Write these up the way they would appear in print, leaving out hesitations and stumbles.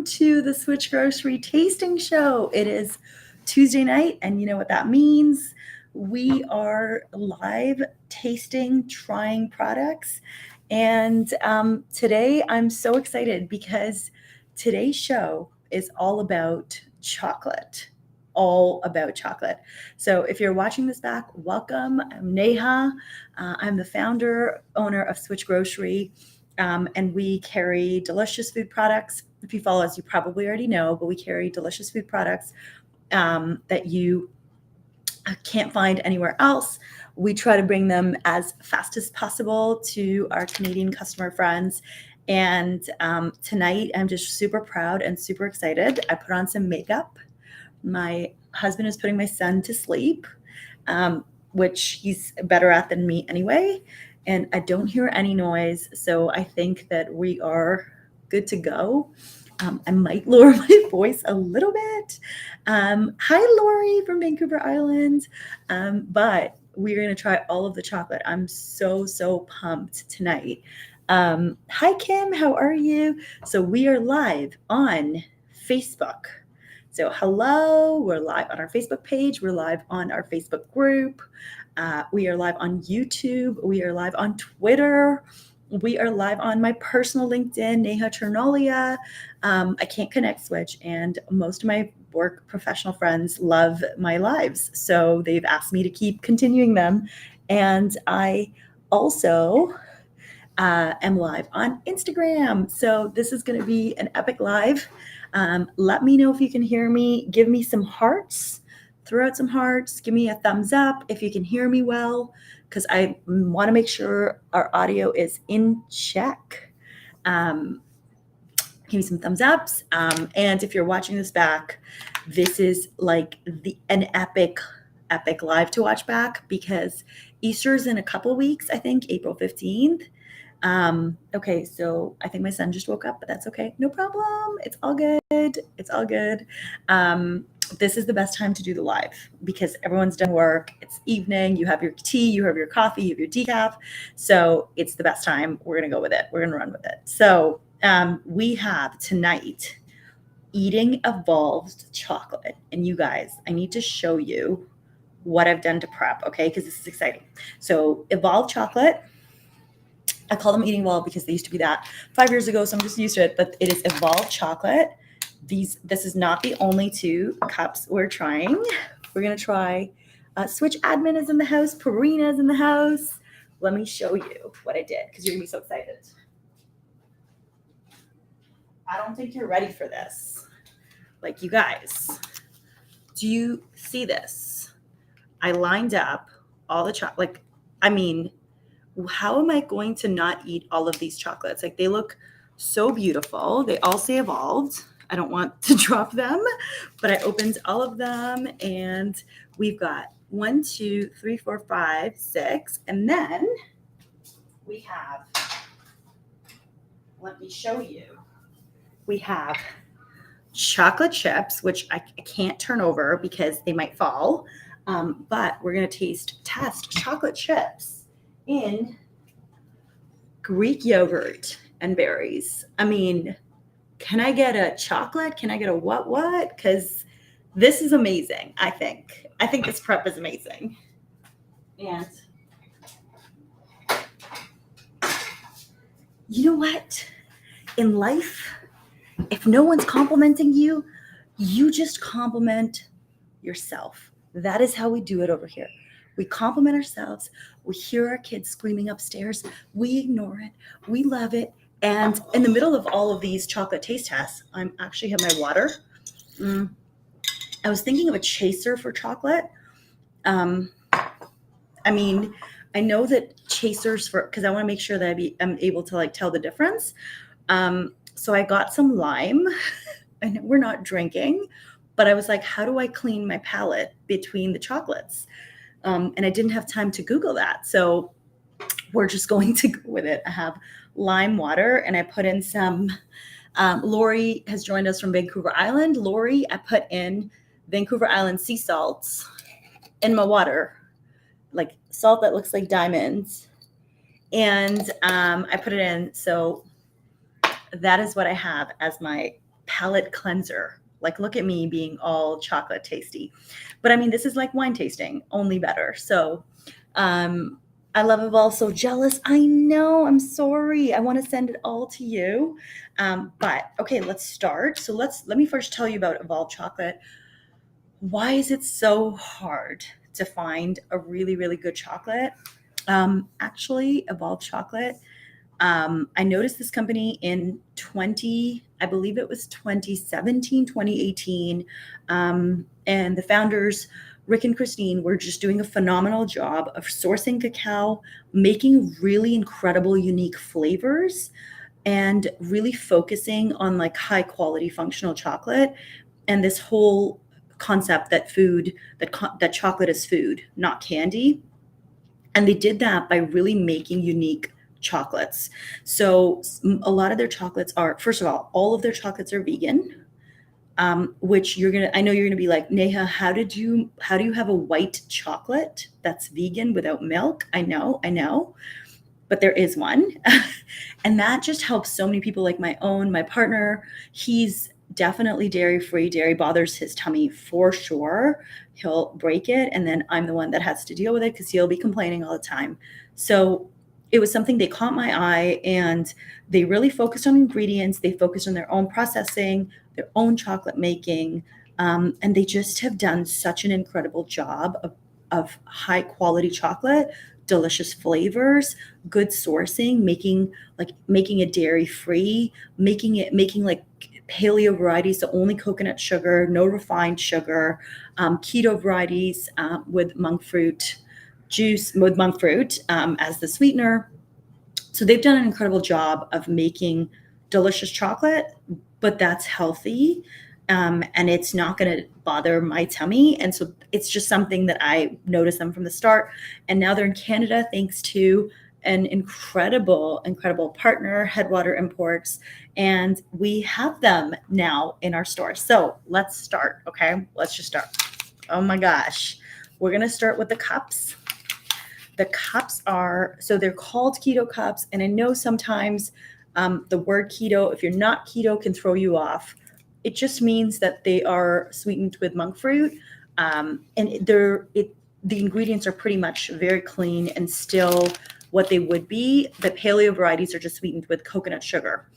welcome to the SwitchGrocery Tasting Show. It is Tuesday night, and you know what that means. We are live tasting, trying products. And today I'm so excited because today's show is all about chocolate. All about chocolate. So if you're watching this back, welcome. I'm Neha. I'm the founder, owner of SwitchGrocery. And we carry delicious food products. If you follow us, you probably already know, but we carry delicious food products that you can't find anywhere else. We try to bring them as fast as possible to our Canadian customer friends. And tonight, I'm just super proud and super excited. I put on some makeup. My husband is putting my son to sleep, which he's better at than me anyway. And I don't hear any noise. So I think that we are good to go. I might lower my voice a little bit. Hi, Lori from Vancouver Island. But we're going to try all of the chocolate. I'm so pumped tonight. Hi, Kim. How are you? So we are live on Facebook. So hello, we're live on our Facebook page. We're live on our Facebook group. We are live on YouTube. We are live on Twitter. We are live on my personal LinkedIn, Neha Chernolia. I can't connect Switch, and most of my work professional friends love my lives. So they've asked me to keep continuing them. And I also am live on Instagram. So this is going to be an epic live. Let me know if you can hear me. Give me some hearts. Throw out some hearts. Give me a thumbs up if you can hear me well, because I want to make sure our audio is in check. Give me some thumbs ups. And if you're watching this back, this is like an epic live to watch back, because Easter's in a couple weeks, I think April 15th. Okay, so I think my son just woke up, but that's okay. No problem. It's all good. It's all good. This is the best time to do the live because everyone's done work. It's evening. You have your tea, you have your coffee, you have your decaf. So it's the best time. We're going to go with it. We're going to run with it. So we have tonight eating evolved chocolate. And you guys, I need to show you what I've done to prep, okay? Because this is exciting. So evolved chocolate. I call them eating evolved because they used to be that 5 years ago, so I'm just used to it. But it is evolved chocolate. This is not the only 2 cups we're trying. We're gonna try. Switch admin is in the house. Parina is in the house. Let me show you what I did because you're gonna be so excited. I don't think you're ready for this. Like, you guys, do you see this? I lined up all the chocolate. Like, I mean, how am I going to not eat all of these chocolates? Like, they look so beautiful. They all say evolved. I don't want to drop them, but I opened all of them, and we've got 1, 2, 3, 4, 5, 6, and then we have, let me show you, we have chocolate chips, which I can't turn over because they might fall, but we're going to test chocolate chips in Greek yogurt and berries. I mean, can I get a chocolate? Can I get a what? Because this is amazing, I think. I think this prep is amazing. And you know what? In life, if no one's complimenting you, you just compliment yourself. That is how we do it over here. We compliment ourselves. We hear our kids screaming upstairs. We ignore it. We love it. And in the middle of all of these chocolate taste tests, I actually have my water. I was thinking of a chaser for chocolate. I mean, I know that chasers because I want to make sure that I'm able to like tell the difference. So I got some lime. I know we're not drinking, but I was like, how do I clean my palate between the chocolates? And I didn't have time to Google that. So we're just going to go with it. I have lime water, and I put in some, Lori has joined us from Vancouver Island. Lori, I put in Vancouver Island sea salts in my water, like salt that looks like diamonds. And I put it in. So that is what I have as my palate cleanser. Like, look at me being all chocolate tasty. But I mean, this is like wine tasting, only better. So I love Evolve. So jealous. I know. I'm sorry. I want to send it all to you. But okay, let's start. So let me first tell you about Evolve Chocolate. Why is it so hard to find a really, really good chocolate? Actually, Evolve Chocolate, I noticed this company in I believe it was 2017, 2018. And the founders, Rick and Christine, were just doing a phenomenal job of sourcing cacao, making really incredible, unique flavors, and really focusing on like high quality functional chocolate and this whole concept that that chocolate is food, not candy. And they did that by really making unique chocolates. So a lot of their chocolates are, first of all of their chocolates are vegan, which I know you're gonna be like, Neha, how do you have a white chocolate that's vegan without milk? I know, but there is one. And that just helps so many people, like my partner. He's definitely dairy free. Dairy bothers his tummy for sure. He'll break it. And then I'm the one that has to deal with it because he'll be complaining all the time. So it was something, they caught my eye, and they really focused on ingredients. They focused on their own processing, their own chocolate making. And they just have done such an incredible job of high quality chocolate, delicious flavors, good sourcing, making it dairy free, making like paleo varieties, so only coconut sugar, no refined sugar, keto varieties with monk fruit as the sweetener. So they've done an incredible job of making delicious chocolate, but that's healthy. And it's not going to bother my tummy. And so it's just something that I noticed them from the start. And now they're in Canada thanks to an incredible, incredible partner, Headwater Imports. And we have them now in our store. So let's start. Okay, let's just start. Oh my gosh. We're going to start with the cups. The cups they're called Keto Cups. And I know sometimes the word keto, if you're not keto, can throw you off. It just means that they are sweetened with monk fruit. And the ingredients are pretty much very clean and still what they would be. The paleo varieties are just sweetened with coconut sugar.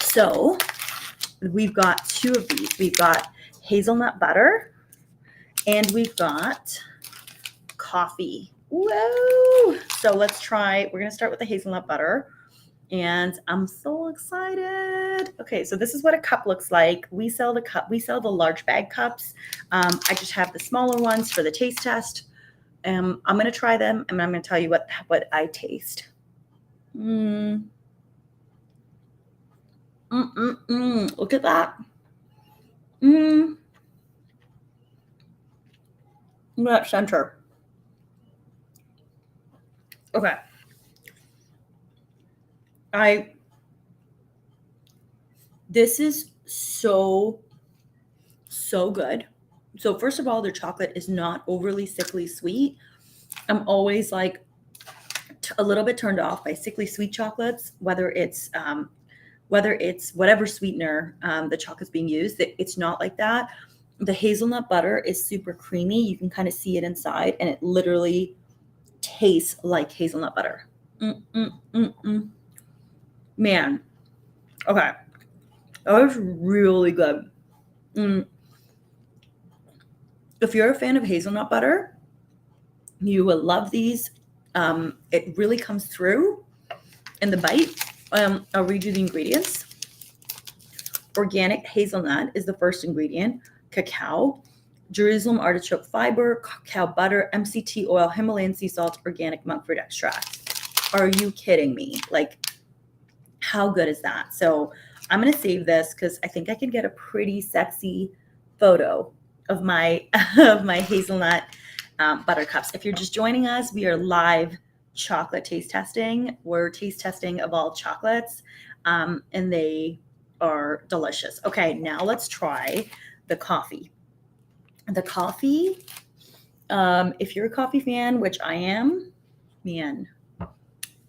So we've got two of these. We've got hazelnut butter and we've got coffee. Whoa! So let's try. We're going to start with the hazelnut butter. And I'm so excited. Okay, so this is what a cup looks like. We sell the large bag cups. I just have the smaller ones for the taste test. I'm going to try them, and I'm going to tell you what I taste. Look at that. Look at that center. Okay. This is so good. So first of all, their chocolate is not overly sickly sweet. I'm always like a little bit turned off by sickly sweet chocolates, whether it's whatever sweetener the chocolate's being used. It's not like that. The hazelnut butter is super creamy. You can kind of see it inside, and it literally tastes like hazelnut butter. Man, okay, that was really good. If you're a fan of hazelnut butter, you will love these. It really comes through in the bite. I'll read you the ingredients. Organic hazelnut is the first ingredient. Cacao, Jerusalem artichoke fiber, cacao butter, MCT oil, Himalayan sea salt, organic monk fruit extract. Are you kidding me? Like, how good is that? So I'm going to save this because I think I can get a pretty sexy photo of my hazelnut butter cups. If you're just joining us, we are live chocolate taste testing. We're taste testing Evolve chocolates, and they are delicious. Okay, now let's try the coffee. The coffee, if you're a coffee fan, which I am, man,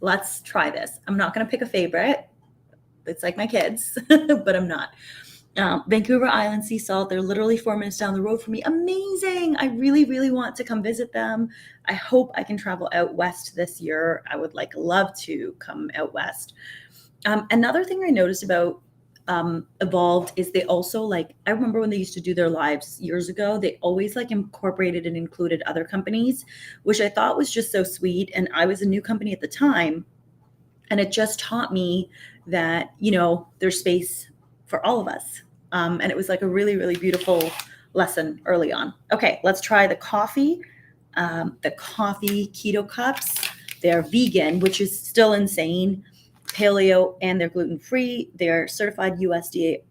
let's try this. I'm not going to pick a favorite. It's like my kids, but I'm not. Vancouver Island Sea Salt, they're literally 4 minutes down the road from me. Amazing. I really, really want to come visit them. I hope I can travel out west this year. I would love to come out west. Another thing I noticed about Evolved is they also I remember when they used to do their lives years ago, they always incorporated and included other companies, which I thought was just so sweet. And I was a new company at the time, and it just taught me that, there's space for all of us. And it was a really, really beautiful lesson early on. Okay, let's try the coffee. The coffee Keto Cups. They're vegan, which is still insane. Paleo, and they're gluten-free. They're certified USDA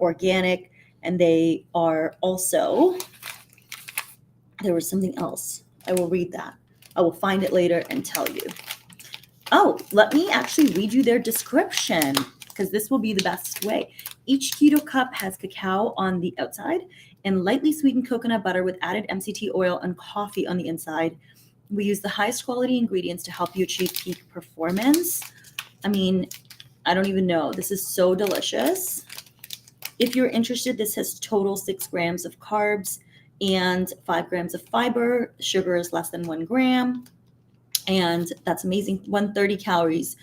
organic, and they are also, there was something else. I will read that. I will find it later and tell you. Oh, let me actually read you their description, because this will be the best way. Each Keto Cup has cacao on the outside and lightly sweetened coconut butter with added MCT oil and coffee on the inside. We use the highest quality ingredients to help you achieve peak performance. I mean, I don't even know. This is so delicious. If you're interested, this has total 6 grams of carbs and 5 grams of fiber. Sugar is less than 1 gram. And that's amazing. 130 calories,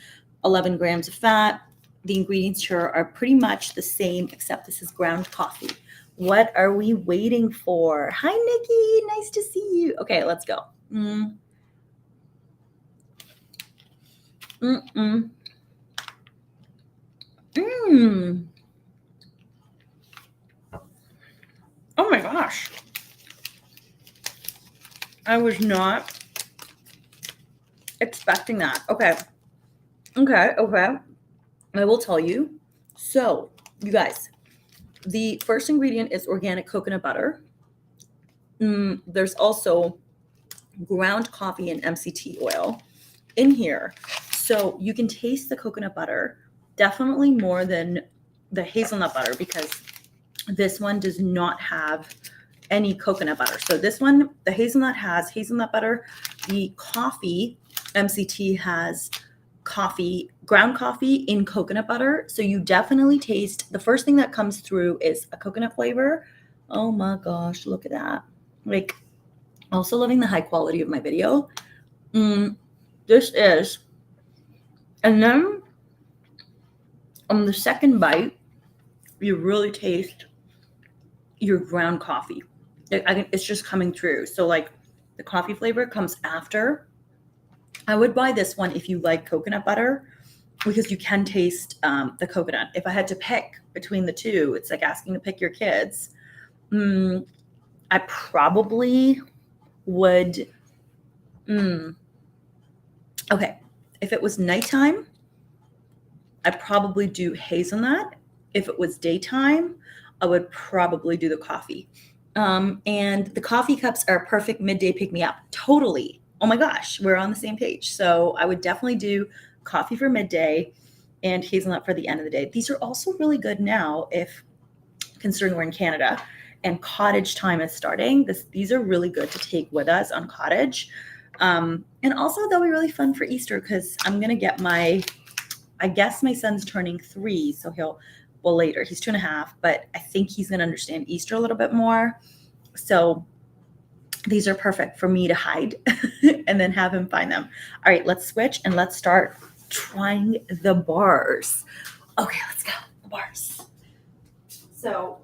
11 grams of fat. The ingredients here are pretty much the same, except this is ground coffee. What are we waiting for? Hi, Nikki. Nice to see you. Okay, let's go. Oh my gosh. I was not expecting that. Okay. I will tell you. So, you guys, the first ingredient is organic coconut butter. There's also ground coffee and MCT oil in here. So you can taste the coconut butter definitely more than the hazelnut butter, because this one does not have any coconut butter. So this one, the hazelnut has hazelnut butter. The coffee, MCT, has ground coffee in coconut butter. So you definitely taste, the first thing that comes through is a coconut flavor. Oh my gosh, look at that. Also loving the high quality of my video. This is, and then on the second bite, you really taste your ground coffee. It's just coming through. So the coffee flavor comes after. I would buy this one if you like coconut butter, because you can taste the coconut. If I had to pick between the two, it's like asking to pick your kids. I probably would. Okay, if it was nighttime, I'd probably do hazelnut. If it was daytime, I would probably do the coffee. And the coffee cups are a perfect midday pick-me-up. Totally. Oh my gosh, we're on the same page. So I would definitely do coffee for midday and hazelnut for the end of the day. These are also really good now, if considering we're in Canada and cottage time is starting. These are really good to take with us on cottage. And also they'll be really fun for Easter, because I'm going to get I guess my son's turning 3, so later, he's 2.5, but I think he's going to understand Easter a little bit more. So these are perfect for me to hide and then have him find them. All right, let's switch and let's start trying the bars. Okay, let's go. The bars. So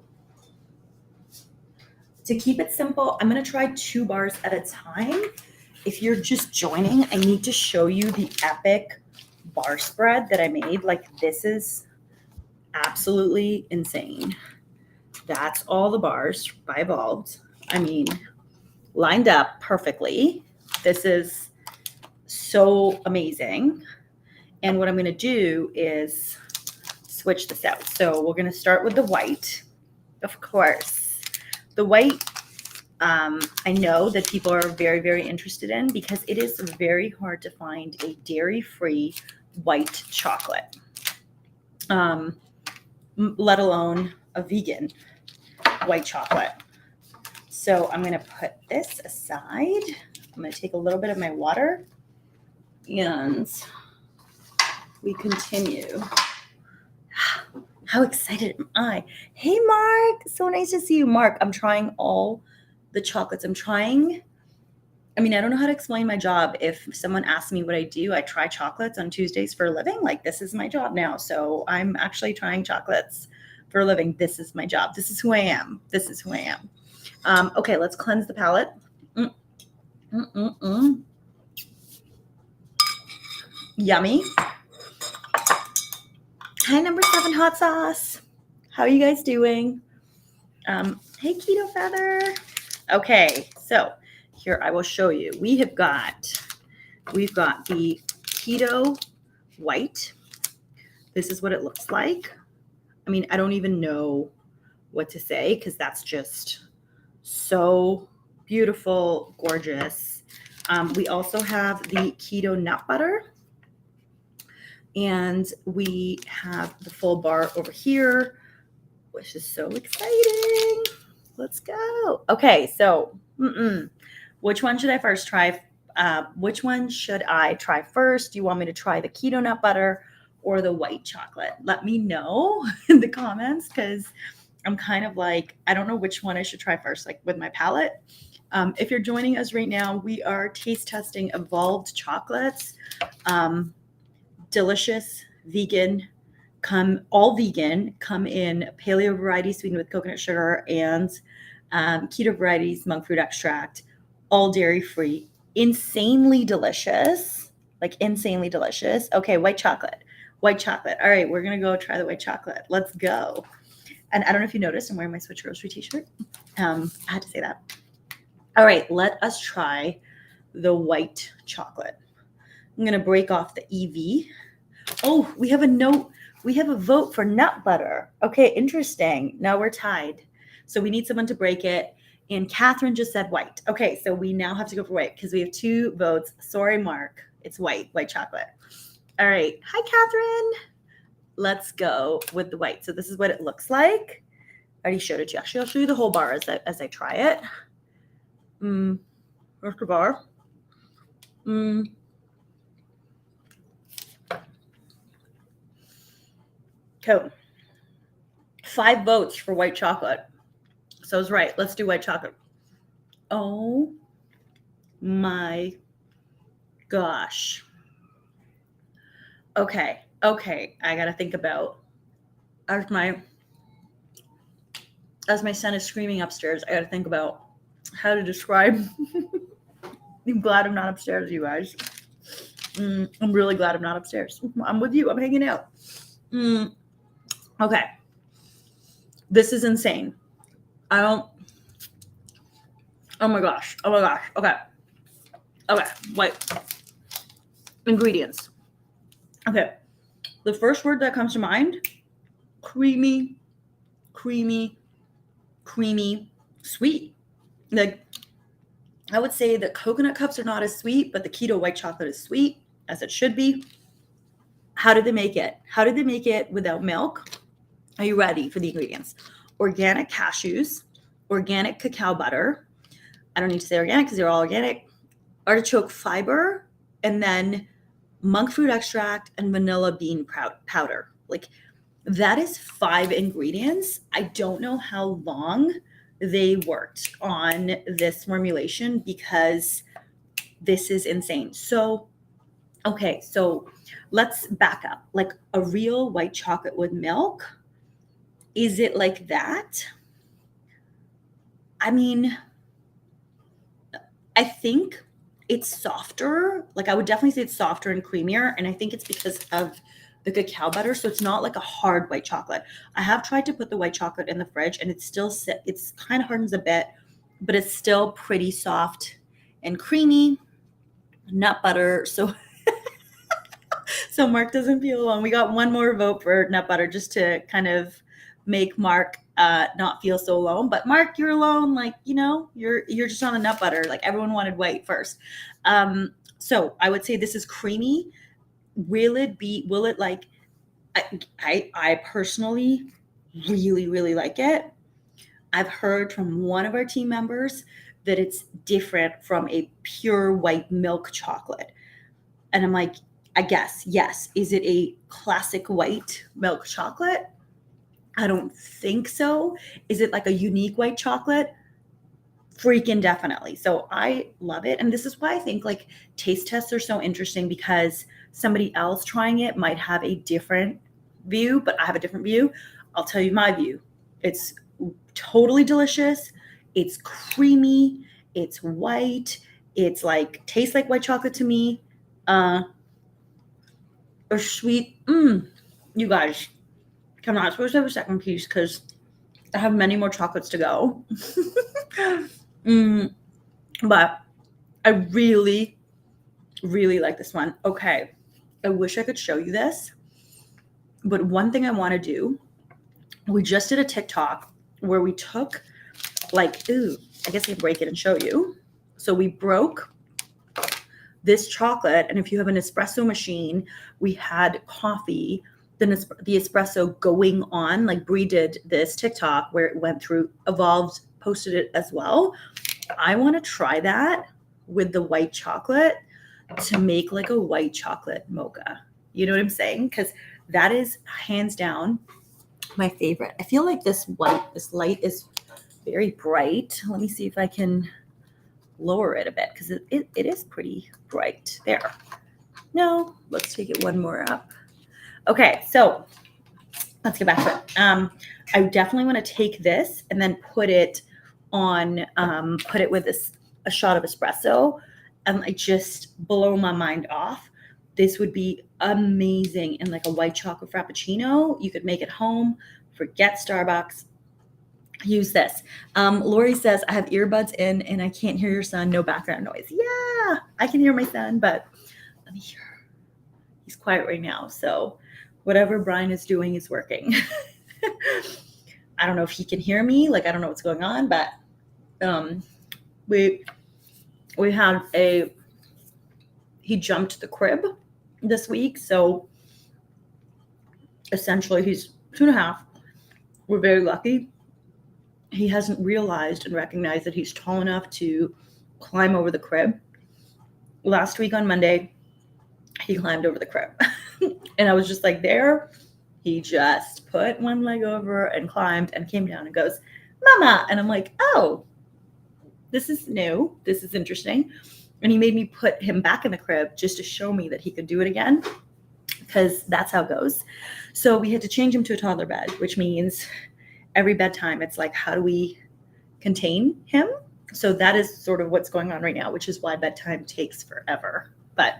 to keep it simple, I'm going to try 2 bars at a time. If you're just joining, I need to show you the epic bar spread that I made. This is absolutely insane. That's all the bars by Evolved. I mean, lined up perfectly. This is so amazing. And what I'm going to do is switch this out. So we're going to start with the white, of course. The white, I know that people are very, very interested in, because it is very hard to find a dairy-free white chocolate, let alone a vegan white chocolate. So I'm going to put this aside. I'm going to take a little bit of my water, and we continue. How excited am I? Hey, Mark. So nice to see you, Mark. I'm trying all the chocolates. I don't know how to explain my job. If someone asks me what I do, I try chocolates on Tuesdays for a living. Like, this is my job now. So I'm actually trying chocolates for a living. This is my job. This is who I am. This is who I am. Okay, let's cleanse the palate. Yummy. Hi, number 7 hot sauce. How are you guys doing? Hey, Keto Feather. Okay, so here I will show you. We've got the Keto White. This is what it looks like. I don't even know what to say because that's just so beautiful, gorgeous. We also have the Keto Nut Butter. And we have the full bar over here, which is so exciting. Let's go. Okay, so which one should I first try? Which one should I try first? Do you want me to try the Keto Nut Butter or the white chocolate? Let me know in the comments because I'm kind of like, I don't know which one I should try first, like with my palate. If you're joining us right now, we are taste testing evolved chocolates. Delicious, vegan, all vegan, come in paleo varieties sweetened with coconut sugar and keto varieties, monk fruit extract, all dairy free, insanely delicious, like insanely delicious. Okay, white chocolate. All right, we're gonna go try the white chocolate. Let's go. And I don't know if you noticed, I'm wearing my SwitchGrocery t-shirt. I had to say that. All right, let us try the white chocolate. I'm gonna break off the EV. Oh, we have a note. We have a vote for nut butter. Okay, interesting. Now we're tied. So we need someone to break it. And Catherine just said white. Okay, so we now have to go for white because we have 2 votes. Sorry, Mark. It's white chocolate. All right. Hi, Catherine. Let's go with the white. So this is what it looks like. I already showed it to you. Actually, I'll show you the whole bar as I try it. Where's the bar? Okay. 5 votes for white chocolate. So I was right. Let's do white chocolate. Oh my gosh. Okay. I gotta think about as my son is screaming upstairs. I gotta think about how to describe. I'm glad I'm not upstairs, you guys. I'm really glad I'm not upstairs. I'm with you. I'm hanging out. Okay. This is insane. Oh my gosh. Okay. White ingredients. Okay. The first word that comes to mind, creamy, sweet. Like, I would say the coconut cups are not as sweet, but the keto white chocolate is sweet, as it should be. How did they make it? How did they make it without milk? Are you ready for the ingredients? Organic cashews, organic cacao butter. I don't need to say organic because they're all organic. Artichoke fiber, and then monk fruit extract and vanilla bean powder. Like, that is 5 ingredients. I don't know how long they worked on this formulation because this is insane. So, okay, so let's back up. Like a real white chocolate with milk, is it like that? I think it's softer. Like, I would definitely say it's softer and creamier. And I think it's because of the cacao butter. So it's not like a hard white chocolate. I have tried to put the white chocolate in the fridge and it's kind of hardens a bit, but it's still pretty soft and creamy. Nut butter. So Mark doesn't feel alone. We got 1 more vote for nut butter just to kind of make Mark not feel so alone. But Mark, you're alone. Like, you're just on the nut butter. Like, everyone wanted white first. So I would say this is creamy. Will it like, I personally really, really like it. I've heard from one of our team members that it's different from a pure white milk chocolate. And I'm like, I guess, yes. Is it a classic white milk chocolate? I don't think so. Is it like a unique white chocolate? Freaking definitely. So I love it. And this is why I think like taste tests are so interesting, because somebody else trying it might have a different view, but I have a different view. I'll tell you my view. It's totally delicious. It's creamy. It's white. It's like tastes like white chocolate to me. Or sweet. You guys, I'm not supposed to have a second piece because I have many more chocolates to go. But I really, really like this one. Okay. I wish I could show you this. But one thing I want to do, we just did a TikTok where we took like, I guess I can break it and show you. So we broke this chocolate, and if you have an espresso machine, we had coffee, then the espresso going on. Like Brie did this TikTok where it went through, evolved, posted it as well. I want to try that with the white chocolate to make like a white chocolate mocha. You know what I'm saying? Because that is hands down my favorite. I feel like this light is very bright. Let me see if I can lower it a bit, because it is pretty bright. There. No, let's take it one more up. Okay, so let's get back to it. I definitely want to take this and then put it on, put it with a shot of espresso, and like just blow my mind off. This would be amazing in like a white chocolate frappuccino. You could make it home. Forget Starbucks. Use this. Lori says, I have earbuds in and I can't hear your son. No background noise. Yeah, I can hear my son, but let me hear. He's quiet right now. So whatever Brian is doing is working. I don't know if he can hear me. Like, I don't know what's going on, but we had he jumped the crib this week. So essentially he's 2.5. We're very lucky. He hasn't realized and recognized that he's tall enough to climb over the crib. Last week on Monday, he climbed over the crib. And I was just like, there. He just put one leg over and climbed and came down and goes, Mama. And I'm like, oh, this is new. This is interesting. And he made me put him back in the crib just to show me that he could do it again, because that's how it goes. So we had to change him to a toddler bed, which means every bedtime, it's like, how do we contain him? So that is sort of what's going on right now, which is why bedtime takes forever. But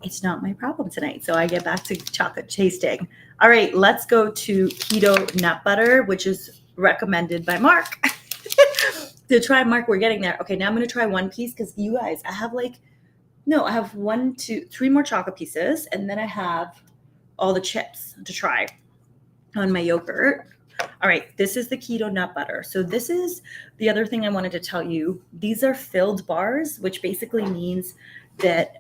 it's not my problem tonight. So I get back to chocolate tasting. All right, let's go to Keto Nut Butter, which is recommended by Mark. To try, Mark, we're getting there. Okay, now I'm going to try one piece, because you guys, I have 1, 2, 3 more chocolate pieces, and then I have all the chips to try on my yogurt. All right, this is the Keto Nut Butter. So this is the other thing I wanted to tell you. These are filled bars, which basically means that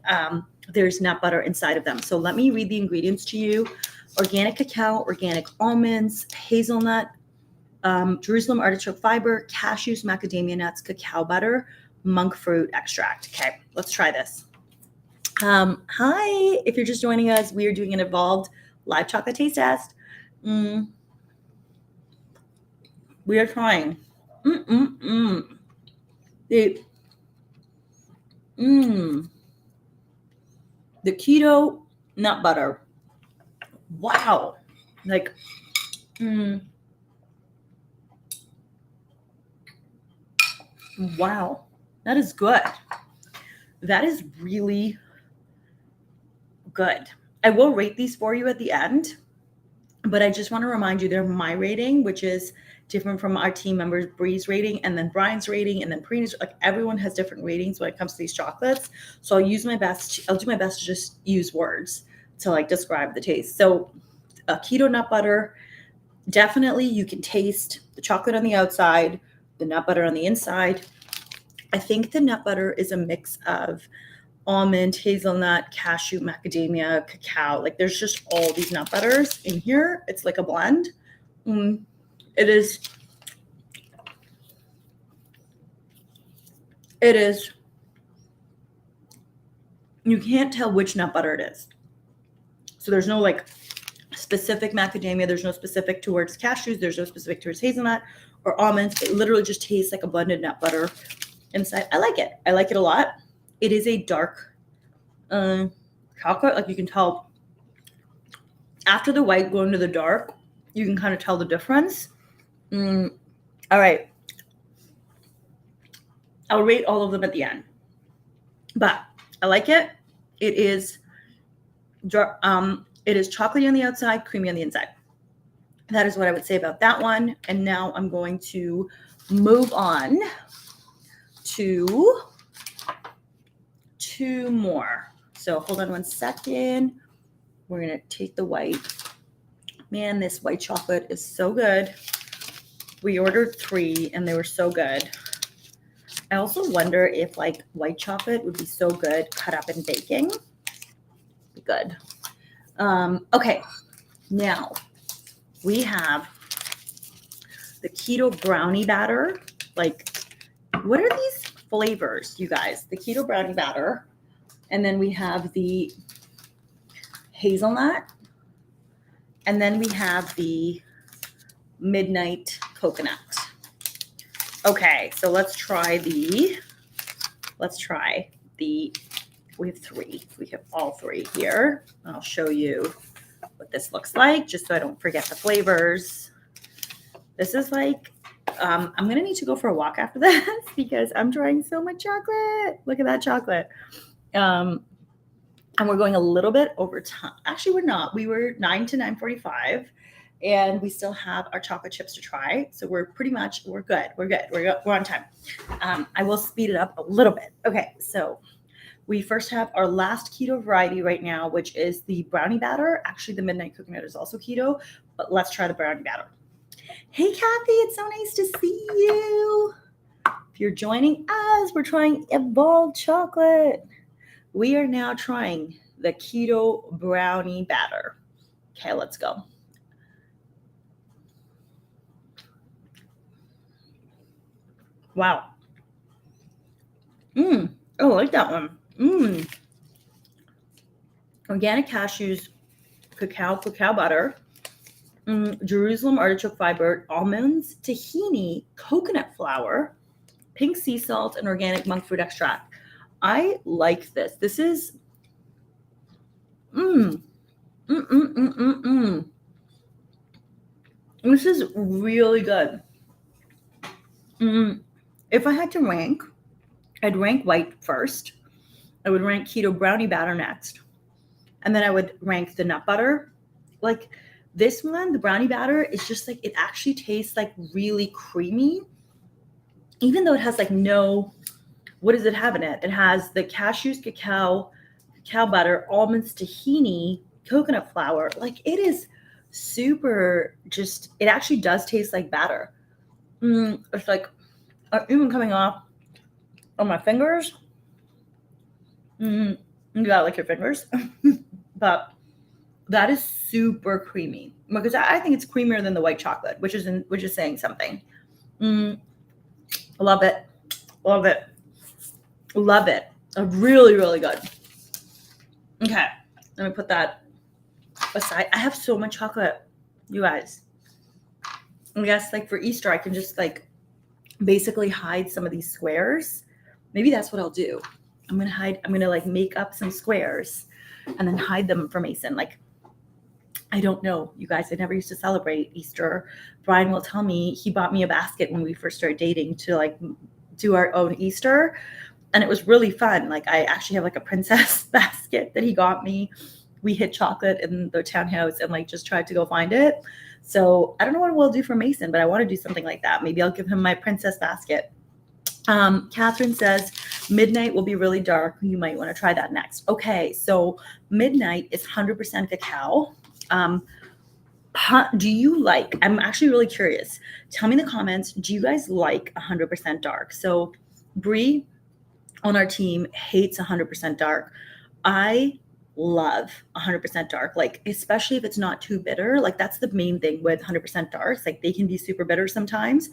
there's nut butter inside of them. So let me read the ingredients to you. Organic cacao, organic almonds, hazelnut, Jerusalem artichoke fiber, cashews, macadamia nuts, cacao butter, monk fruit extract. Okay, let's try this. Hi, if you're just joining us, we are doing an evolved live chocolate taste test. We are trying. The Keto Nut Butter. Wow. Like, wow. That is good. That is really good. I will rate these for you at the end, but I just want to remind you they're my rating, which is different from our team members, Bree's rating, and then Brian's rating, and then Preena's. Like, everyone has different ratings when it comes to these chocolates. So I'll do my best to just use words to like describe the taste. So a Keto Nut Butter, definitely you can taste the chocolate on the outside, the nut butter on the inside. I think the nut butter is a mix of almond, hazelnut, cashew, macadamia, cacao. Like, there's just all these nut butters in here. It's like a blend. It is. You can't tell which nut butter it is. So there's no like specific macadamia. There's no specific towards cashews. There's no specific towards hazelnut or almonds. It literally just tastes like a blended nut butter inside. I like it. I like it a lot. It is a dark chocolate. Like you can tell after the white going to the dark, you can kind of tell the difference. All right. I'll rate all of them at the end. But I like it. It is chocolatey on the outside, creamy on the inside. That is what I would say about that one. And now I'm going to move on to 2 more. So hold on one second. We're going to take the white. Man, this white chocolate is so good. We ordered 3 and they were so good. I also wonder if like white chocolate would be so good cut up in baking. Be good. Okay, now we have the keto brownie batter. Like, what are these flavors, you guys? The keto brownie batter. And then we have the hazelnut. And then we have the midnight coconut. Okay, so let's try the, we have 3. We have all 3 here. I'll show you what this looks like, just so I don't forget the flavors. This is like, I'm going to need to go for a walk after this because I'm trying so much chocolate. Look at that chocolate. And we're going a little bit over time. Actually, we're not. We were 9 to 9:45. And we still have our chocolate chips to try. So we're good. We're on time. I will speed it up a little bit. Okay, so we first have our last keto variety right now, which is the brownie batter. Actually, the midnight coconut is also keto, but let's try the brownie batter. Hey, Kathy, it's so nice to see you. If you're joining us, we're trying Evolved Chocolate. We are now trying the keto brownie batter. Okay, let's go. Wow. Oh, I like that one. Organic cashews, cacao butter, Jerusalem artichoke fiber, almonds, tahini, coconut flour, pink sea salt, and organic monk fruit extract. I like this. This is, This is really good. If I had to rank, I'd rank white first. I would rank keto brownie batter next. And then I would rank the nut butter. Like this one, the brownie batter is just like, it actually tastes like really creamy. Even though it has like no, what does it have in it? It has the cashews, cacao butter, almonds, tahini, coconut flour. Like it is super just, it actually does taste like batter. It's like even coming off on my fingers. You gotta lick your fingers. But that is super creamy because I think it's creamier than the white chocolate, which is saying something. Love it. Really, really good. Okay, let me put that aside. I have so much chocolate, you guys. I guess like for Easter, I can just like basically hide some of these squares. Maybe that's what I'll do. I'm gonna like make up some squares and then hide them for Mason. Like, I don't know, you guys, I never used to celebrate Easter. Brian will tell me he bought me a basket when we first started dating to like do our own Easter. And it was really fun. Like I actually have like a princess basket that he got me. We hid chocolate in the townhouse and like just tried to go find it. So I don't know what we'll do for Mason, but I want to do something like that. Maybe I'll give him my princess basket. Catherine says midnight will be really dark. You might want to try that next. Okay, so midnight is 100% cacao. Do you like, I'm actually really curious. Tell me in the comments, do you guys like 100% dark? So Bree on our team hates 100% dark. I love 100% dark, like especially if it's not too bitter. Like that's the main thing with 100% darks. Like they can be super bitter sometimes.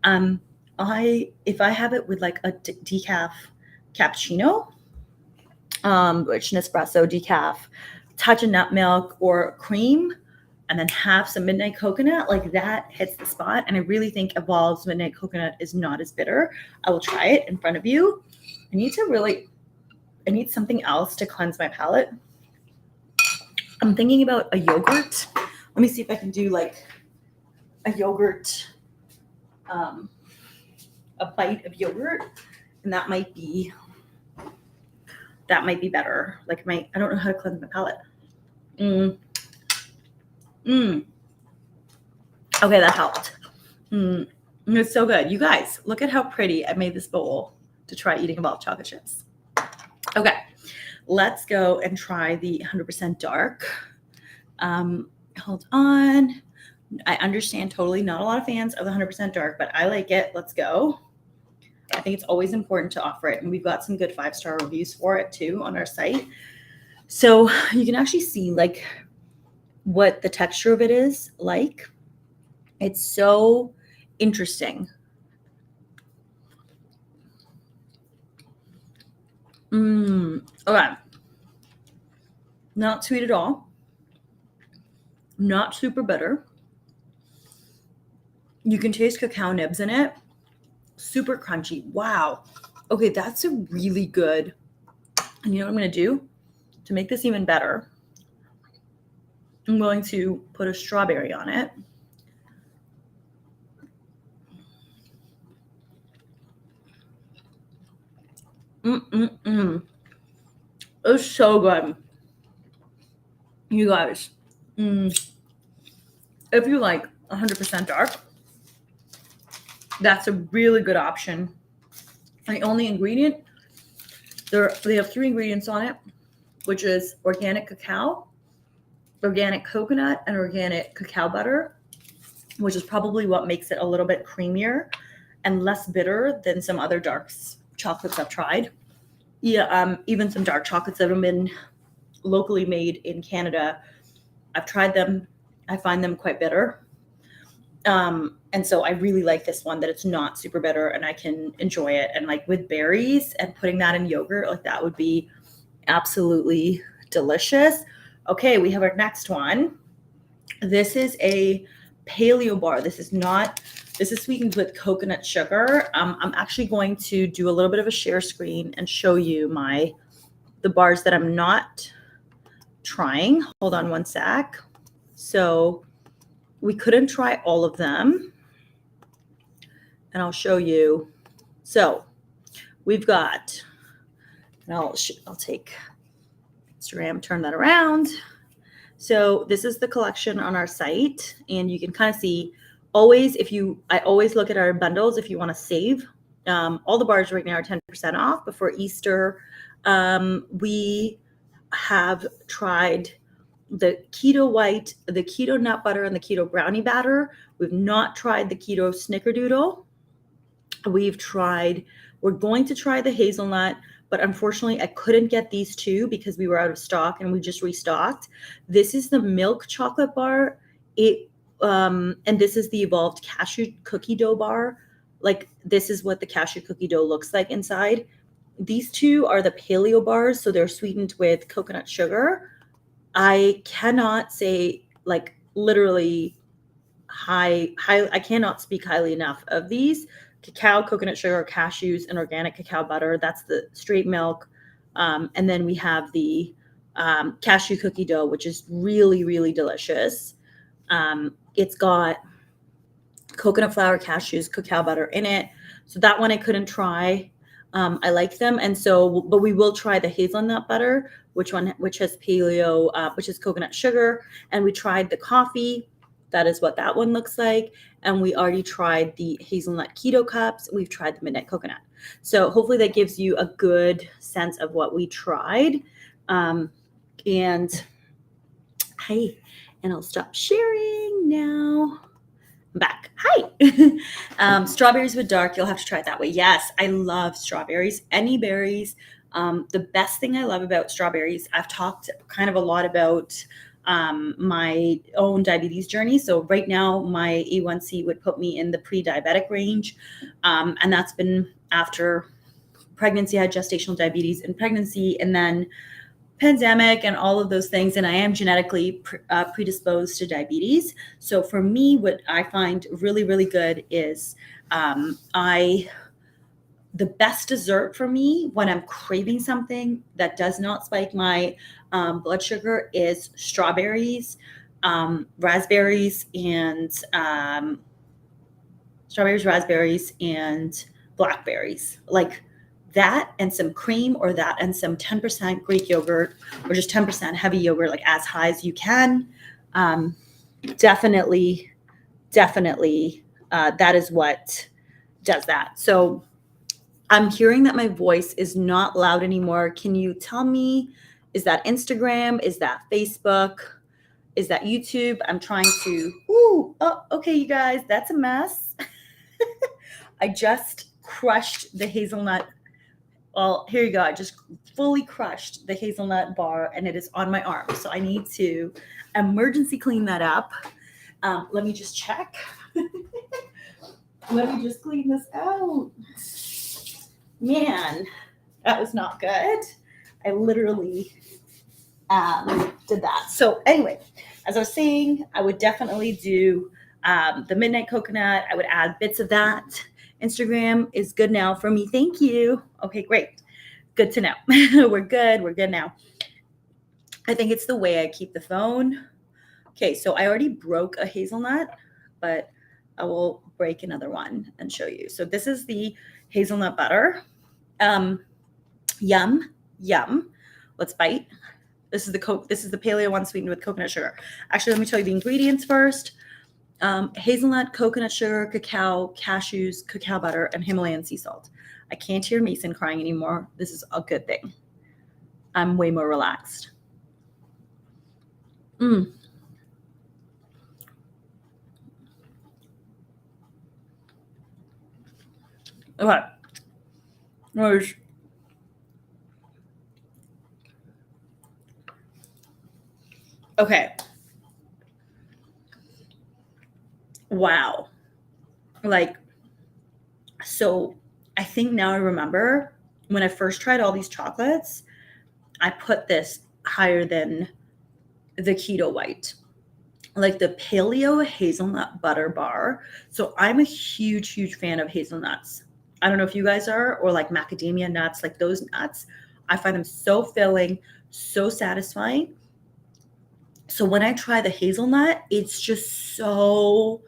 If I have it with like a decaf cappuccino, rich Nespresso decaf, touch of nut milk or cream, and then have some midnight coconut, like that hits the spot. And I really think Evolve's midnight coconut is not as bitter. I will try it in front of you. I need something else to cleanse my palate. I'm thinking about a yogurt. Let me see if I can do like a yogurt, a bite of yogurt, and that might be better. Like I don't know how to cleanse my palate. Okay, that helped. It's so good. You guys, look at how pretty I made this bowl to try eating Evolve chocolate chips. Okay, let's go and try the 100% dark. Hold on. I understand totally not a lot of fans of the 100% dark, but I like it. Let's go. I think it's always important to offer it. And we've got some good 5-star reviews for it too on our site. So you can actually see like what the texture of it is like. It's so interesting. Okay. Not sweet at all. Not super bitter. You can taste cacao nibs in it. Super crunchy. Wow. Okay, that's a really good. And you know what I'm going to do to make this even better? I'm going to put a strawberry on it. It's so good. You guys, if you like 100% dark, that's a really good option. The only ingredient, they have 3 ingredients on it, which is organic cacao, organic coconut, and organic cacao butter, which is probably what makes it a little bit creamier and less bitter than some other dark chocolates I've tried. Yeah, even some dark chocolates that have been locally made in Canada, I've tried them. I find them quite bitter. And so I really like this one, that it's not super bitter and I can enjoy it. And like with berries and putting that in yogurt, like that would be absolutely delicious. Okay, we have our next one. This is a paleo bar. This is sweetened with coconut sugar. I'm actually going to do a little bit of a share screen and show you the bars that I'm not trying. Hold on one sec. So we couldn't try all of them. And I'll show you. So we've got, and I'll take Instagram, turn that around. So this is the collection on our site, and you can kind of see I always look at our bundles if you want to save. All the bars right now are 10% off before Easter. We have tried the Keto White, the Keto Nut Butter, and the Keto Brownie batter. We've not tried the Keto Snickerdoodle. We're going to try the hazelnut, but unfortunately I couldn't get these 2 because we were out of stock and we just restocked. This is the Mylk chocolate bar. And this is the evolved cashew cookie dough bar. Like this is what the cashew cookie dough looks like inside. These 2 are the paleo bars. So they're sweetened with coconut sugar. I cannot say like literally I cannot speak highly enough of these. Cacao, coconut sugar, cashews, and organic cacao butter. That's the straight milk. And then we have the cashew cookie dough, which is really, really delicious. It's got coconut flour, cashews, cacao butter in it. So that one I couldn't try. I like them. And so, but we will try the hazelnut butter, which has paleo, which is coconut sugar. And we tried the coffee. That is what that one looks like. And we already tried the hazelnut keto cups. We've tried the midnight coconut. So hopefully that gives you a good sense of what we tried. And hi, and I'll stop sharing now. I'm back. Hi. Strawberries with dark. You'll have to try it that way. Yes, I love strawberries. Any berries. The best thing I love about strawberries, I've talked kind of a lot about my own diabetes journey. So right now my A1C would put me in the pre-diabetic range. And that's been after pregnancy. I had gestational diabetes in pregnancy. And then pandemic and all of those things, and I am genetically predisposed to diabetes. So for me, what I find really, really good is I the best dessert for me when I'm craving something that does not spike my blood sugar is strawberries, raspberries, and blackberries. Like that and some cream, or that and some 10% Greek yogurt, or just 10% heavy yogurt, like as high as you can. Um, definitely, definitely, that is what does that. So I'm hearing that my voice is not loud anymore. Can you tell me, is that Instagram? Is that Facebook? Is that YouTube? I'm trying to, okay, you guys, that's a mess. I just crushed the hazelnut. Well, here you go. I just fully crushed the hazelnut bar and it is on my arm. So I need to emergency clean that up. Let me just check. Let me just clean this out. Man, that was not good. I literally did that. So anyway, as I was saying, I would definitely do the midnight coconut. I would add bits of that. Instagram is good now for me. Thank you. Okay, great. Good to know. We're good. We're good now. I think it's the way I keep the phone. Okay, so I already broke a hazelnut, but I will break another one and show you. So this is the hazelnut butter. Yum, yum. Let's bite. This is the paleo one sweetened with coconut sugar. Actually, let me tell you the ingredients first. Hazelnut, coconut sugar, cacao, cashews, cacao butter, and Himalayan sea salt. I can't hear Mason crying anymore. This is a good thing. I'm way more relaxed. Okay. Okay. Wow. Like, so I think now I remember when I first tried all these chocolates, I put this higher than the Keto White, like the Paleo Hazelnut Butter Bar. So I'm a huge, huge fan of hazelnuts. I don't know if you guys are, or like macadamia nuts, like those nuts. I find them so filling, so satisfying. So when I try the hazelnut, it's just so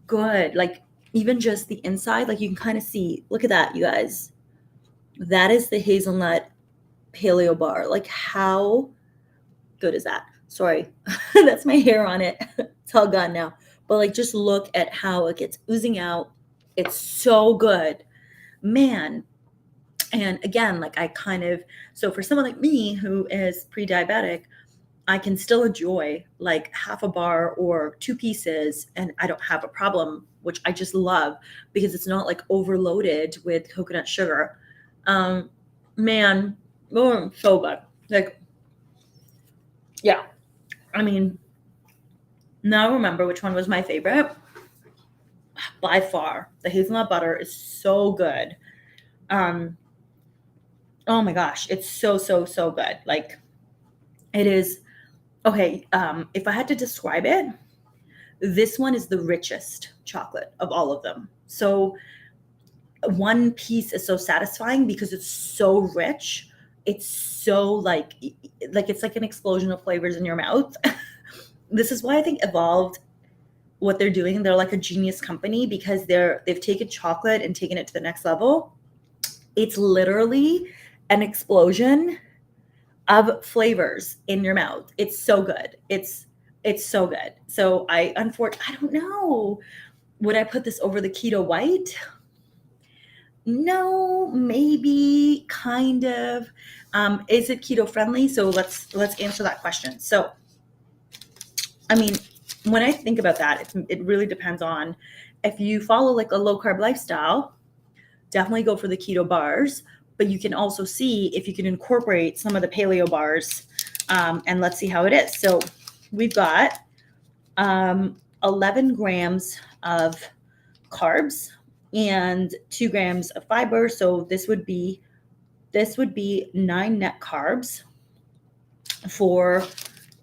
good. Like even just the inside, like you can kind of see, look at that, you guys. That is the hazelnut paleo bar. Like how good is that? Sorry, that's my hair on it. It's all gone now. But like just look at how it gets oozing out. It's so good. Man. And again, like so for someone like me who is pre-diabetic, I can still enjoy like half a bar or 2 pieces and I don't have a problem, which I just love because it's not like overloaded with coconut sugar. Man, so good. Like, yeah. I mean, now I remember which one was my favorite. By far, the hazelnut butter is so good. Oh my gosh, it's so, so, so good. Like, it is. Okay, if I had to describe it, this one is the richest chocolate of all of them. So one piece is so satisfying because it's so rich. It's so like it's like an explosion of flavors in your mouth. This is why I think Evolved, what they're doing, they're like a genius company because they've taken chocolate and taken it to the next level. It's literally an explosion of flavors in your mouth. It's so good. It's so good. So I don't know. Would I put this over the Keto White? No, maybe, kind of. Is it keto friendly? So let's answer that question. So, I mean, when I think about that, it really depends on if you follow like a low carb lifestyle. Definitely go for the keto bars, but you can also see if you can incorporate some of the paleo bars, and let's see how it is. So we've got 11 grams of carbs and 2 grams of fiber. So this would be 9 net carbs. for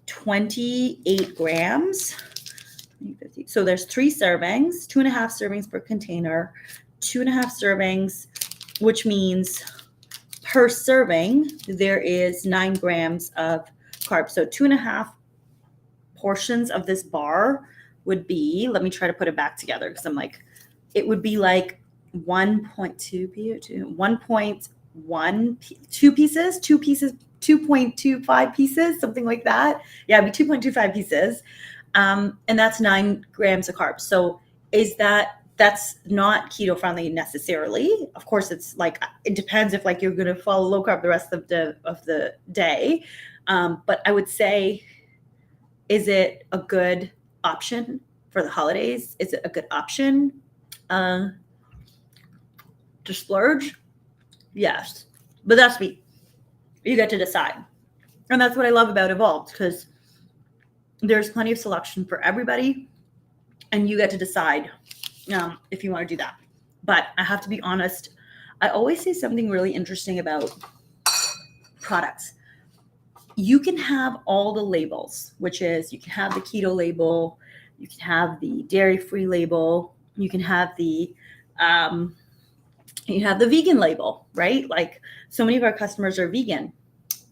28 grams. So there's 3 servings, 2.5 servings per container, 2.5 servings, which means per serving, there is 9 grams of carbs. So 2.5 portions of this bar would be, let me try to put it back together because I'm like, it would be like 2 pieces, 2.25 pieces, something like that. Yeah, it'd be 2.25 pieces. And that's 9 grams of carbs. So that's not keto friendly necessarily. Of course, it's like, it depends if like you're going to follow low carb the rest of the day. But I would say, is it a good option for the holidays? Is it a good option to splurge? Yes, but that's me. You get to decide. And that's what I love about Evolved, because there's plenty of selection for everybody, and you get to decide if you want to do that. But I have to be honest, I always say something really interesting about products. You can have all the labels, which is you can have the keto label, you can have the dairy-free label, you can have the vegan label, right? Like, so many of our customers are vegan.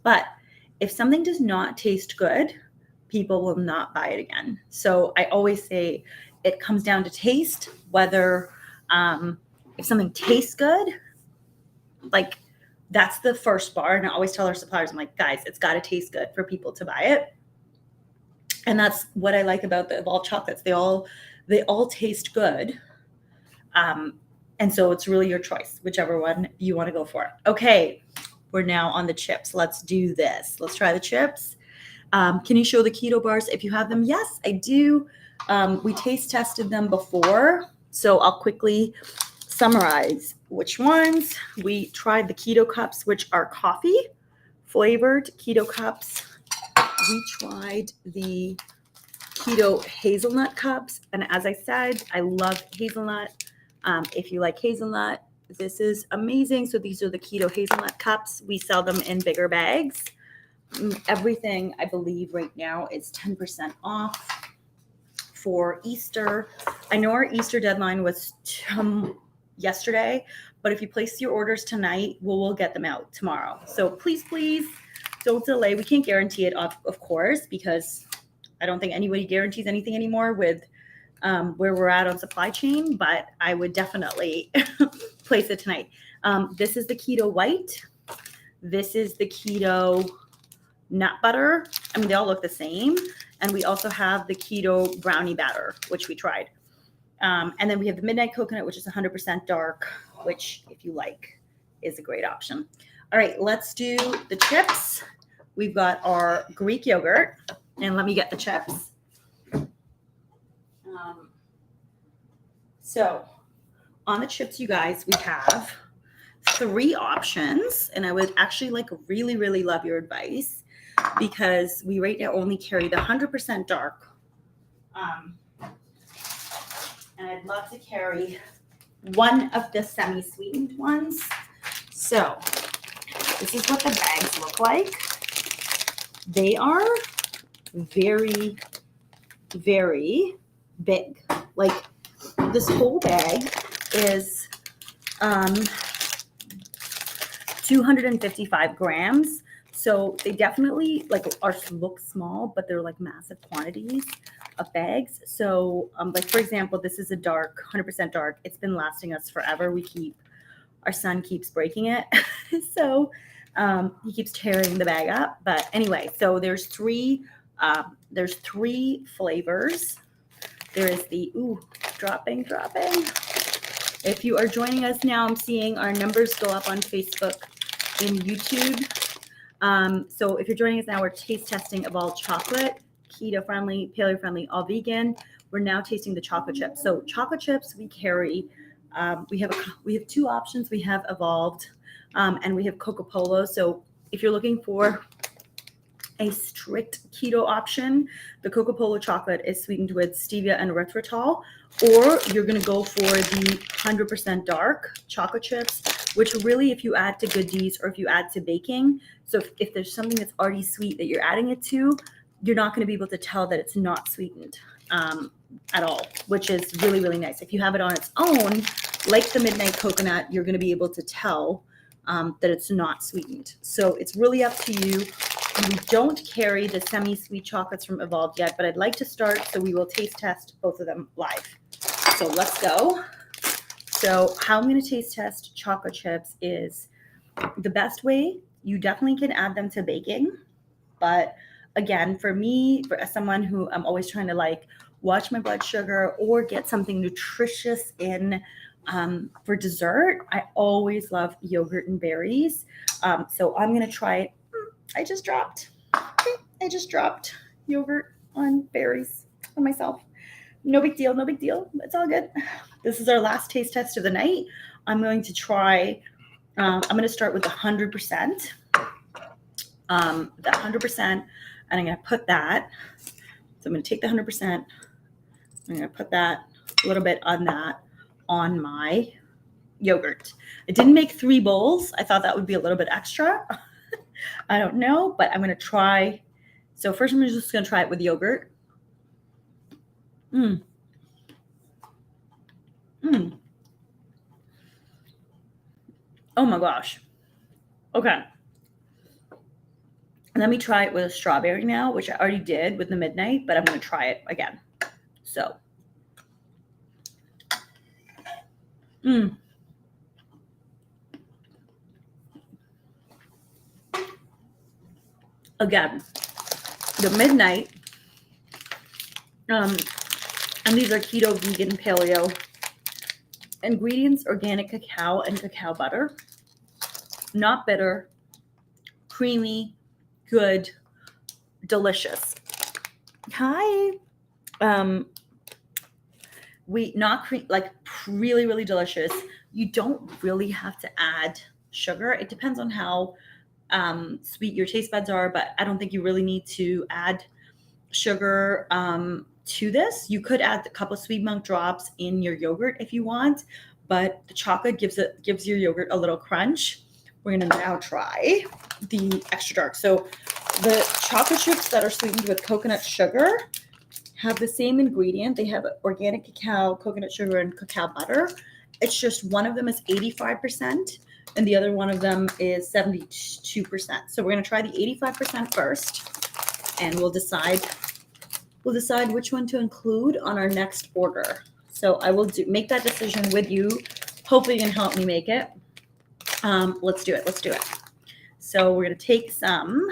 But if something does not taste good, people will not buy it again. So I always say it comes down to taste, whether if something tastes good, like that's the first bar. And I always tell our suppliers, I'm like, guys, it's got to taste good for people to buy it. And that's what I like about the Evolved chocolates. They all taste good. And so it's really your choice, whichever one you want to go for. Okay, we're now on the chips. Let's do this. Let's try the chips. Can you show the keto bars if you have them? Yes, I do. We taste tested them before, so I'll quickly summarize which ones. We tried the Keto Cups, which are coffee flavored Keto Cups. We tried the Keto Hazelnut Cups, and as I said, I love hazelnut. If you like hazelnut, this is amazing. So these are the Keto Hazelnut Cups. We sell them in bigger bags. Everything, I believe, right now is 10% off for Easter. I know our Easter deadline was yesterday, but if you place your orders tonight, we'll get them out tomorrow. So please don't delay. We can't guarantee it, of course, because I don't think anybody guarantees anything anymore with where we're at on supply chain, but I would definitely place it tonight. This is the Keto White. This is the Keto Nut Butter. I mean, they all look the same. And we also have the Keto Brownie Batter, which we tried. And then we have the Midnight Coconut, which is 100% dark, which, if you like, is a great option. All right, let's do the chips. We've got our Greek yogurt. And let me get the chips. So on the chips, you guys, we have 3 options. And I would actually like really, really love your advice, because we right now only carry the 100% dark. And I'd love to carry one of the semi-sweetened ones. So this is what the bags look like. They are very, very big. Like, this whole bag is 255 grams. So they definitely look small, but they're like massive quantities of bags. So like, for example, this is a dark, 100% dark. It's been lasting us forever. Our son keeps breaking it. So he keeps tearing the bag up. But anyway, so there's 3 flavors. There is the, dropping. If you are joining us now, I'm seeing our numbers go up on Facebook and YouTube. So if you're joining us now, we're taste testing Evolved chocolate, keto friendly, paleo friendly, all vegan. We're now tasting the chocolate chips. So chocolate chips we carry. We have 2 options. We have Evolved, and we have Coca Polo. So if you're looking for a strict keto option, the Coca Polo chocolate is sweetened with stevia and erythritol, or you're going to go for the 100% dark chocolate chips. which really, if you add to goodies or if you add to baking, so if there's something that's already sweet that you're adding it to, you're not going to be able to tell that it's not sweetened at all, which is really, really nice. If you have it on its own, like the midnight coconut, you're going to be able to tell that it's not sweetened. So it's really up to you. We don't carry the semi-sweet chocolates from Evolved yet, but I'd like to start, so we will taste test both of them live. So let's go. So how I'm going to taste test chocolate chips is the best way. You definitely can add them to baking, but again, for me, as someone who I'm always trying to like watch my blood sugar or get something nutritious in for dessert, I always love yogurt and berries. So I'm going to try it. I just dropped yogurt on berries on myself. No big deal. No big deal. It's all good. This is our last taste test of the night. I'm going to try, I'm going to start with the 100%. The 100%, and I'm going to put that. So I'm going to take the 100%. I'm going to put that a little bit on that on my yogurt. I didn't make 3 bowls. I thought that would be a little bit extra. I don't know, but I'm going to try. So first I'm just going to try it with yogurt. Oh my gosh. Okay. Let me try it with a strawberry now, which I already did with the midnight, but I'm going to try it again. So. Again, the midnight, and these are keto, vegan, paleo. Ingredients: organic cacao and cacao butter. Not bitter, creamy, good, delicious. Hi. Like really, really delicious. You don't really have to add sugar. It depends on how sweet your taste buds are, but I don't think you really need to add sugar to this. You could add a couple of sweet Mylk drops in your yogurt if you want, but the chocolate gives your yogurt a little crunch. We're going to now try the extra dark. So the chocolate chips that are sweetened with coconut sugar have the same ingredient. They have organic cacao, coconut sugar, and cacao butter. It's just one of them is 85% and the other one of them is 72%. So we're going to try the 85% first, and we'll decide which one to include on our next order. So I will make that decision with you. Hopefully you can help me make it. Let's do it. So we're going to take some.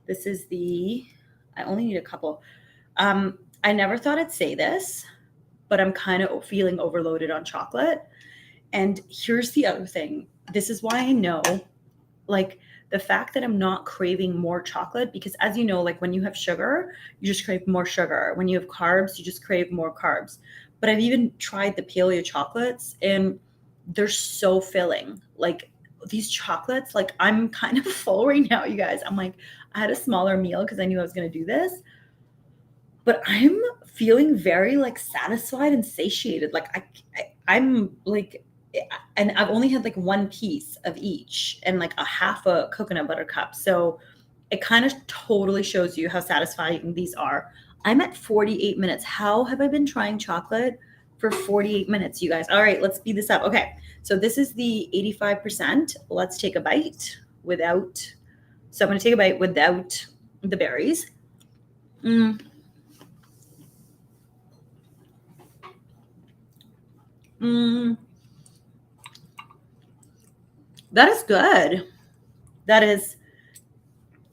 This is I only need a couple. I never thought I'd say this, but I'm kind of feeling overloaded on chocolate. And here's the other thing. This is why I know, like, the fact that I'm not craving more chocolate, because as you know, like when you have sugar, you just crave more sugar. When you have carbs, you just crave more carbs. But I've even tried the paleo chocolates and they're so filling. Like these chocolates, like I'm kind of full right now, you guys. I'm like, I had a smaller meal because I knew I was going to do this, but I'm feeling very like satisfied and satiated. Like I'm like, and I've only had like one piece of each and like a half a coconut butter cup. So it kind of totally shows you how satisfying these are. I'm at 48 minutes. How have I been trying chocolate for 48 minutes, you guys? All right, let's speed this up. Okay, so this is the 85%. Let's take a bite without. So I'm going to take a bite without the berries. That is good. That is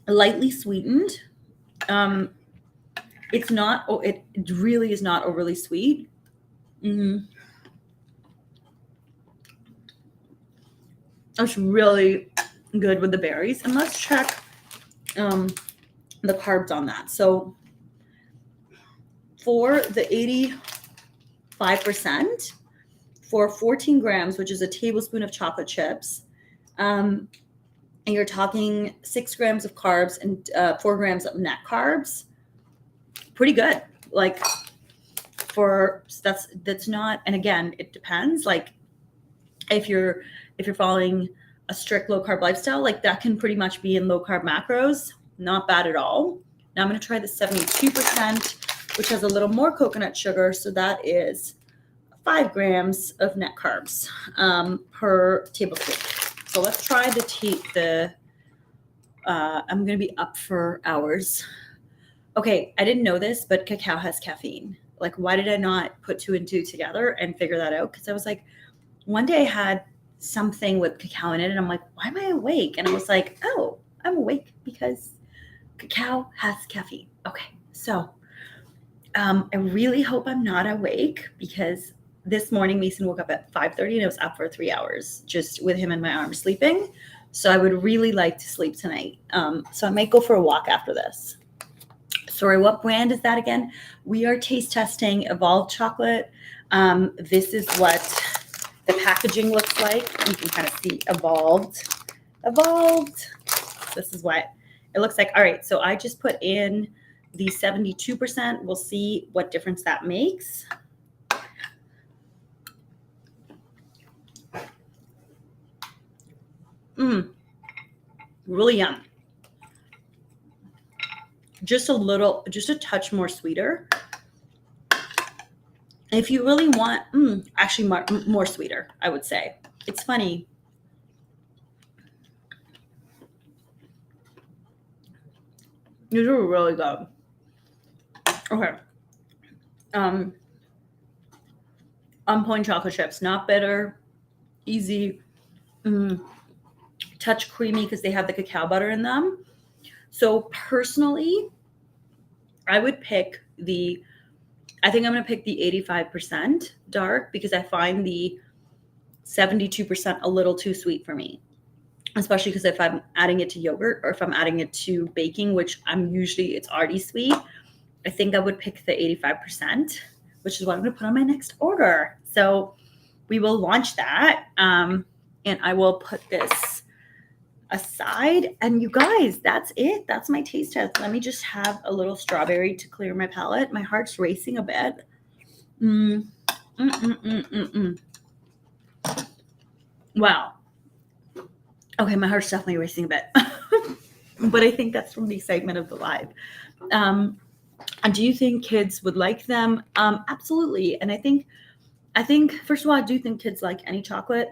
lightly sweetened. It's not. Oh, it really is not overly sweet. It's really good with the berries. And let's check the carbs on that. So for the 85%, for 14 grams, which is a tablespoon of chocolate chips, and you're talking 6 grams of carbs and 4 grams of net carbs. Pretty good. Like that's not, and again, it depends. Like if you're following a strict low carb lifestyle, like that can pretty much be in low carb macros. Not bad at all. Now I'm going to try the 72%, which has a little more coconut sugar. So that is 5 grams of net carbs per tablespoon. So let's try I'm going to be up for hours. Okay, I didn't know this, but cacao has caffeine. Like, why did I not put 2 and 2 together and figure that out? Because I was like, one day I had something with cacao in it, and I'm like, why am I awake? And I was like, oh, I'm awake because cacao has caffeine. Okay, so I really hope I'm not awake, because this morning Mason woke up at 5:30 and I was up for 3 hours just with him in my arms sleeping. So I would really like to sleep tonight. So I might go for a walk after this. Sorry, what brand is that again? We are taste testing Evolved chocolate. This is what the packaging looks like. You can kind of see Evolved. This is what it looks like. All right, so I just put in the 72%. We'll see what difference that makes. Really yum. Just a touch more sweeter. If you really want, actually more sweeter, I would say. It's funny. These are really good. Okay. On point chocolate chips, not bitter, easy, touch creamy because they have the cacao butter in them. So personally, I would pick I think I'm going to pick the 85% dark, because I find the 72% a little too sweet for me, especially because if I'm adding it to yogurt or if I'm adding it to baking, which it's already sweet, I think I would pick the 85%, which is what I'm going to put on my next order. So we will launch that, and I will put this aside. And you guys, that's it. That's my taste test. Let me just have a little strawberry to clear my palate. My heart's racing a bit. Wow. Okay, my heart's definitely racing a bit. But I think that's from the excitement of the live. And do you think kids would like them? Absolutely. And I think first of all, I do think kids like any chocolate.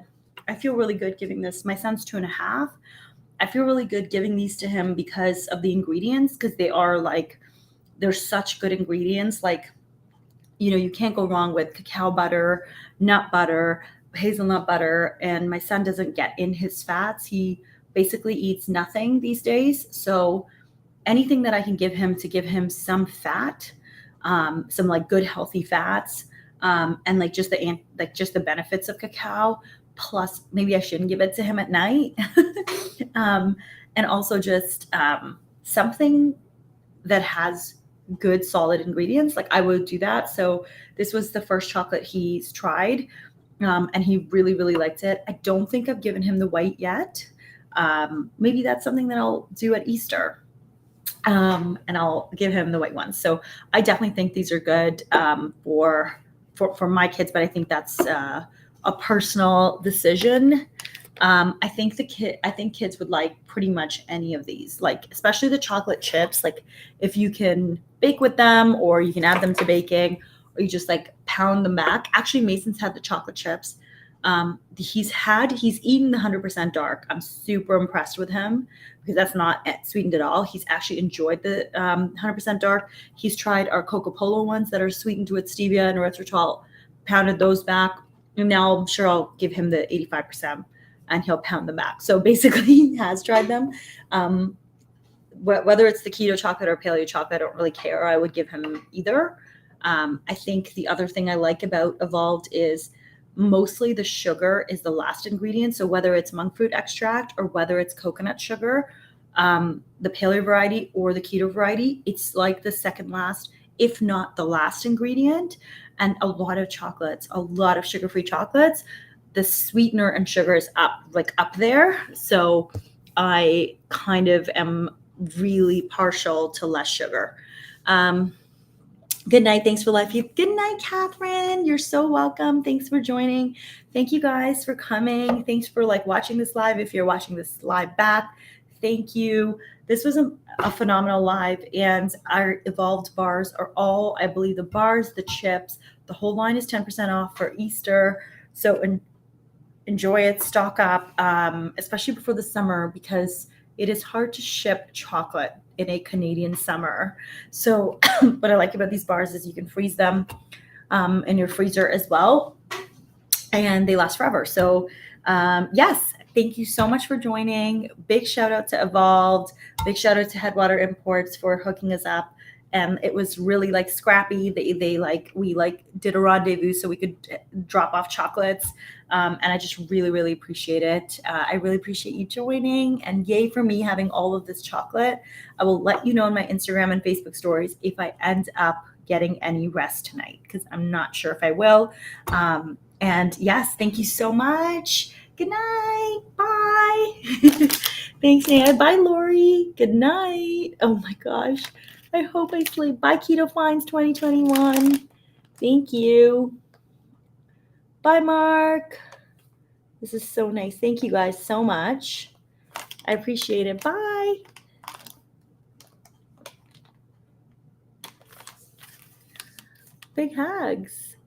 I feel really good giving this. My son's 2.5. I feel really good giving these to him because of the ingredients, because they're such good ingredients. Like, you can't go wrong with cacao butter, nut butter, hazelnut butter, and my son doesn't get in his fats. He basically eats nothing these days. So anything that I can give him to give him some fat, some like good healthy fats, and just the benefits of cacao. Plus, maybe I shouldn't give it to him at night. And also just something that has good solid ingredients. Like, I would do that. So this was the first chocolate he's tried, and he really, really liked it. I don't think I've given him the white yet. Maybe that's something that I'll do at Easter. And I'll give him the white ones. So I definitely think these are good for my kids, but I think that's a personal decision. I think kids would like pretty much any of these, like especially the chocolate chips. Like, if you can bake with them, or you can add them to baking, or you just like pound them back. Actually, Mason's had the chocolate chips. He's eaten the 100% dark. I'm super impressed with him, because that's not sweetened at all. He's actually enjoyed the 100% dark. He's tried our Coca Polo ones that are sweetened with stevia and erythritol, pounded those back. And now I'm sure I'll give him the 85%. And he'll pound them back. So basically, he has tried them. Whether it's the keto chocolate or paleo chocolate, I don't really care. I would give him either. I think the other thing I like about Evolved is mostly the sugar is the last ingredient. So whether it's monk fruit extract or whether it's coconut sugar, the paleo variety or the keto variety, it's like the second last, if not the last ingredient. And a lot of sugar-free chocolates, the sweetener and sugar is up there. So I kind of am really partial to less sugar. Good night. Thanks for life. Good night, Catherine. You're so welcome. Thanks for joining. Thank you guys for coming. Thanks for watching this live. If you're watching this live back, thank you. This was a phenomenal live, and our evolved bars are all, I believe, the bars, the chips, the whole line is 10% off for Easter. So enjoy it, stock up, especially before the summer, because it is hard to ship chocolate in a Canadian summer. So what I like about these bars is you can freeze them in your freezer as well, and they last forever. So yes, thank you so much for joining. Big shout out to Evolved. Big shout out to Headwater Imports for hooking us up. And it was really scrappy. We did a rendezvous so we could drop off chocolates. And I just really, really appreciate it. I really appreciate you joining, and yay for me having all of this chocolate. I will let you know in my Instagram and Facebook stories if I end up getting any rest tonight, because I'm not sure if I will. And yes, thank you so much. Good night. Bye. Thanks, Nan. Bye, Lori. Good night. Oh my gosh. I hope I sleep. Bye, Keto Finds 2021. Thank you. Bye, Mark. This is so nice. Thank you guys so much. I appreciate it. Bye. Big hugs.